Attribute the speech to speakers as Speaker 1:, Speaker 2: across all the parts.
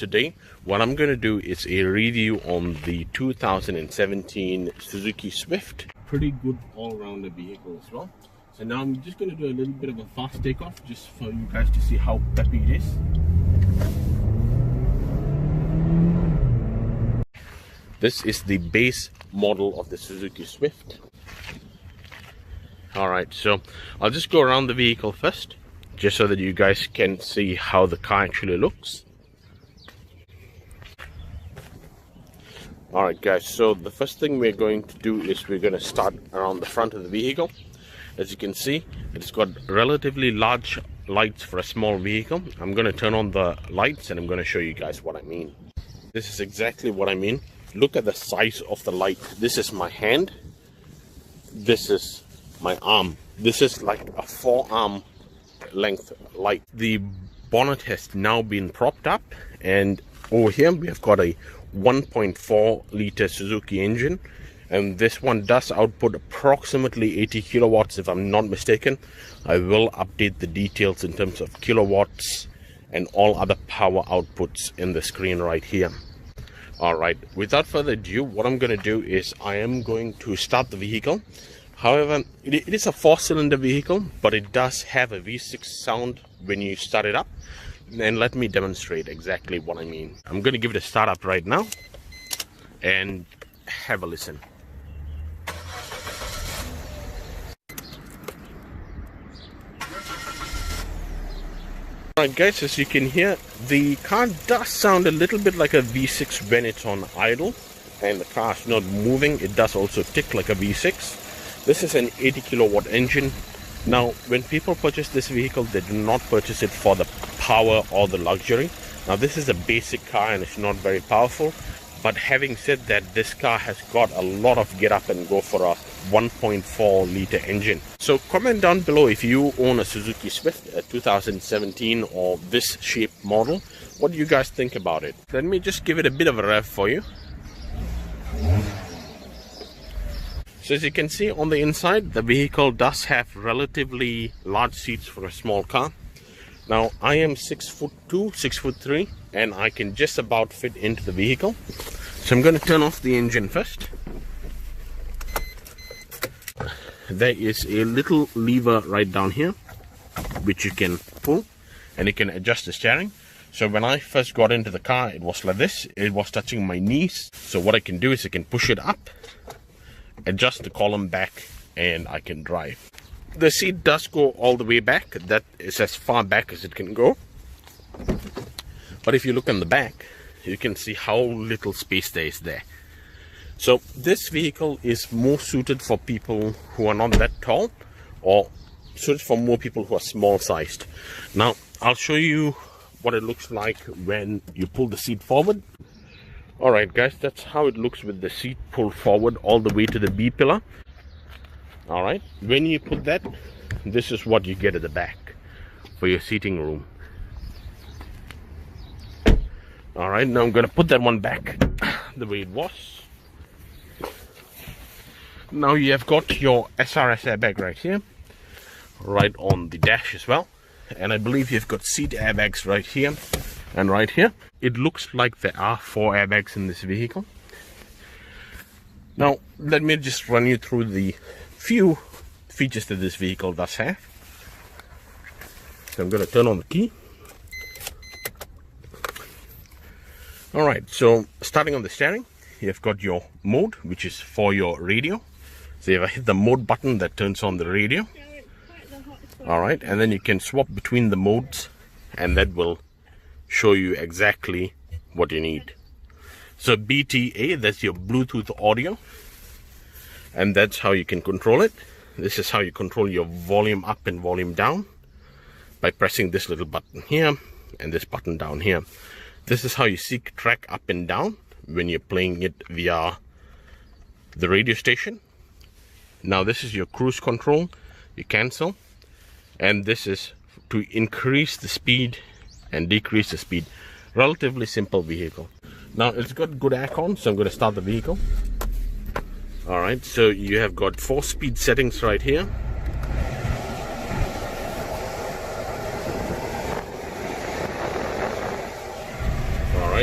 Speaker 1: today what I'm going to do is a review on the 2017 Suzuki Swift. Pretty good all-rounder vehicle as well. So now I'm just going to do a little bit of a fast takeoff just for you guys to see how peppy it is. This is the base model of the Suzuki Swift. Alright, so I'll just go around the vehicle first, just so that you guys can see how the car actually looks. Alright guys, so the first thing we're going to do is we're going to start around the front of the vehicle. As you can see, it's got relatively large lights for a small vehicle. I'm going to turn on the lights and I'm going to show you guys what I mean. This is exactly what I mean. Look at the size of the light. This is my hand. This is my arm. This is like a forearm length light. The bonnet has now been propped up, and over here we have got a 1.4 liter Suzuki engine, and this one does output approximately 80 kilowatts if I'm not mistaken. I will update the details in terms of kilowatts and all other power outputs in the screen right here. Alright, without further ado, what I'm going to do is I am going to start the vehicle. However, it is a 4-cylinder vehicle, but it does have a V6 sound when you start it up. And let me demonstrate exactly what I mean. I'm going to give it a start up right now and have a listen. Alright guys, as you can hear, the car does sound a little bit like a V6 when it's on idle and the car is not moving. It does also tick like a V6. This is an 80 kilowatt engine. Now, when people purchase this vehicle, they do not purchase it for the power or the luxury. Now, this is a basic car and it's not very powerful. But having said that, this car has got a lot of get up and go for a 1.4 liter engine. So comment down below if you own a Suzuki Swift, a 2017 or this shape model. What do you guys think about it? Let me just give it a bit of a rev for you. So as you can see on the inside, the vehicle does have relatively large seats for a small car. Now I am 6'2", 6'3", and I can just about fit into the vehicle. So I'm going to turn off the engine first. There is a little lever right down here which you can pull and you can adjust the steering. So when I first got into the car, it was like this. It was touching my knees. So what I can do is I can push it up, adjust the column back, and I can drive. The seat does go all the way back. That is as far back as it can go. But if you look on the back, you can see how little space there is there. So this vehicle is more suited for people who are not that tall, or suited for more people who are small sized. Now I'll show you what it looks like when you pull the seat forward. Alright guys, that's how it looks with the seat pulled forward all the way to the B pillar. Alright, when you put that, this is what you get at the back for your seating room. Alright, now I'm going to put that one back the way it was. Now you have got your SRS airbag right here, right on the dash as well. And I believe you've got seat airbags right here and right here. It looks like there are 4 airbags in this vehicle. Now let me just run you through the few features that this vehicle does have. So I'm going to turn on the key. Alright, so starting on the steering, you've got your mode, which is for your radio. So you hit the mode button, that turns on the radio. Alright, and then you can swap between the modes, and that will show you exactly what you need. So BTA, that's your Bluetooth audio, and that's how you can control it. This is how you control your volume up and volume down, by pressing this little button here and this button down here. This is how you seek track up and down when you're playing it via the radio station. Now this is your cruise control, you cancel, and this is to increase the speed and decrease the speed. Relatively simple vehicle. Now it's got good aircon, so I'm going to start the vehicle. Alright, so you have got 4 speed settings right here.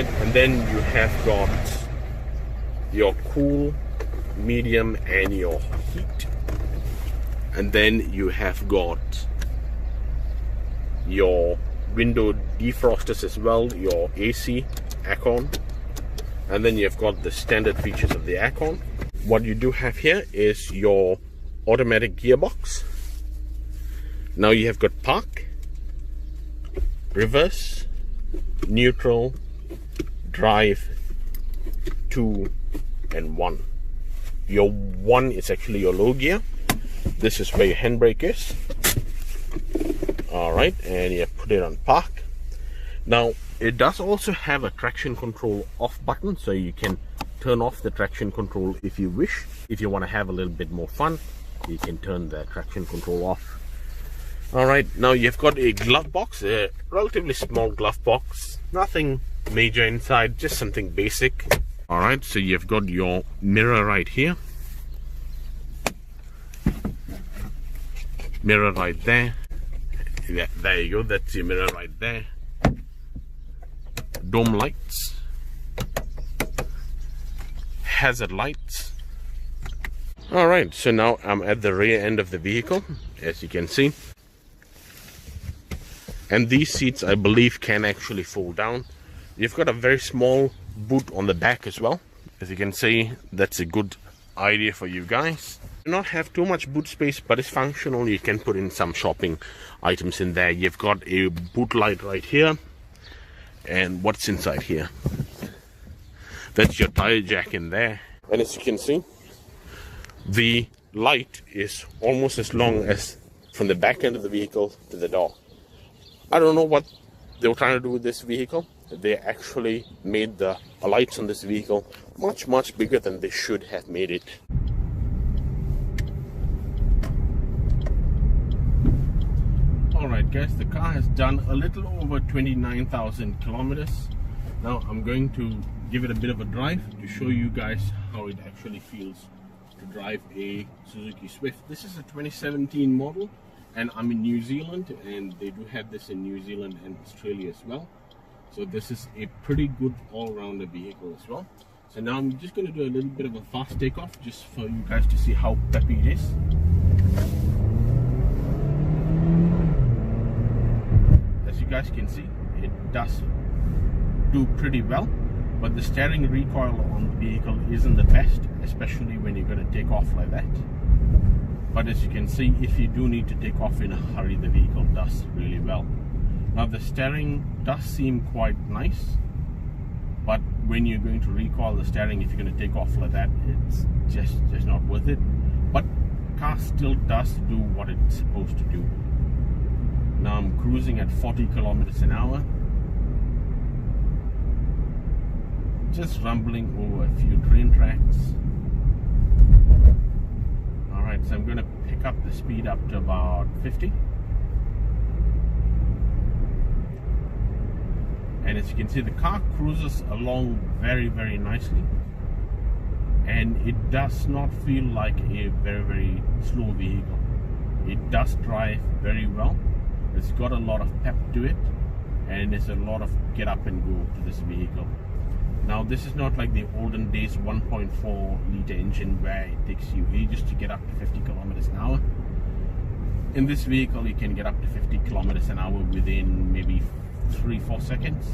Speaker 1: right, and then you have got your cool, medium, and your heat, and then you have got your window defrosters as well, your AC, aircon, and then you've got the standard features of the aircon. What you do have here is your automatic gearbox. Now you have got park, reverse, neutral, drive, 2 and 1. Your 1 is actually your low gear. This is where your handbrake is. Alright, and you put it on park. Now it does also have a traction control off button, so you can turn off the traction control if you wish. If you want to have a little bit more fun, you can turn the traction control off. Alright, now you've got a glove box, a relatively small glove box, nothing major inside, just something basic. Alright, so you've got your mirror right here, mirror right there. Yeah, there you go, that's your mirror right there. Dome lights, hazard lights. Alright, so now I'm at the rear end of the vehicle, as you can see. And these seats, I believe, can actually fold down. You've got a very small boot on the back as well. As you can see, that's a good idea for you guys. Do not have too much boot space, but it's functional. You can put in some shopping items in there. You've got a boot light right here. And what's inside here? That's your tire jack in there. And as you can see, the light is almost as long as from the back end of the vehicle to the door. I don't know what they were trying to do with this vehicle. They actually made the lights on this vehicle much bigger than they should have made it. Alright guys, the car has done a little over 29,000 kilometers. Now I'm going to give it a bit of a drive to show you guys how it actually feels to drive a Suzuki Swift. This is a 2017 model. And I'm in New Zealand, and they do have this in New Zealand and Australia as well. So this is a pretty good all-rounder vehicle as well. So now I'm just going to do a little bit of a fast takeoff just for you guys to see how peppy it is. As you guys can see, it does do pretty well, but the steering recoil on the vehicle isn't the best, especially when you're going to take off like that. But as you can see, if you do need to take off in a hurry, the vehicle does really well. Now the steering does seem quite nice, but when you're going to recoil the steering, if you're going to take off like that, it's just not worth it. But the car still does do what it's supposed to do. Now I'm cruising at 40 kilometers an hour, just rumbling over a few train tracks. Alright, so I'm going to pick up the speed up to about 50. And as you can see, the car cruises along very nicely. And it does not feel like a very slow vehicle. It does drive very well. It's got a lot of pep to it. And there's a lot of get up and go to this vehicle. Now this is not like the olden days 1.4 liter engine where it takes you ages to get up to 50 kilometers an hour. In this vehicle you can get up to 50 kilometers an hour within maybe 3-4 seconds.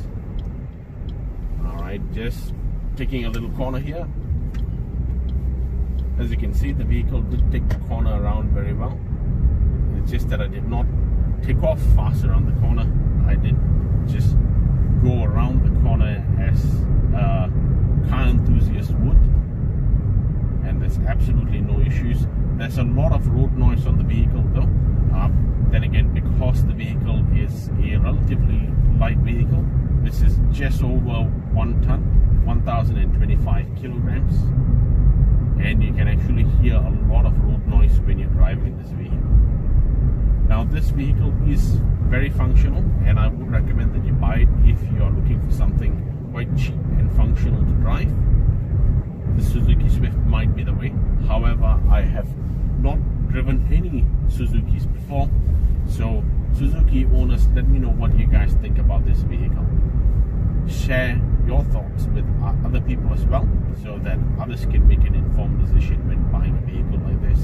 Speaker 1: Alright, just taking a little corner here. As you can see, the vehicle did take the corner around very well. It's just that I did not take off fast around the corner. I did just go around the corner as a car enthusiast would, and there's absolutely no issues. There's a lot of road noise on the vehicle though. Then again, because the vehicle is a relatively light vehicle, this is just over 1 ton, 1,025 kilograms, and you can actually hear a lot of road noise when you're driving this vehicle. Now this vehicle is very functional, and I would recommend that you buy it if you're looking for something quite cheap and functional to drive. The Suzuki Swift might be the way. However, I have not driven any Suzukis before, so Suzuki owners, let me know what you guys think about this vehicle. share your thoughts with other people as well, so that others can make an informed decision when buying a vehicle like this.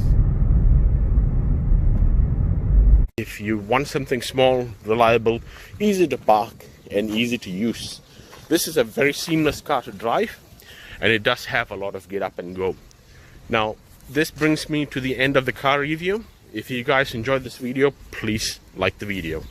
Speaker 1: If you want something small, reliable, easy to park and easy to use, this is a very seamless car to drive, and it does have a lot of get up and go. Now this brings me to the end of the car review. If you guys enjoyed this video, please like the video.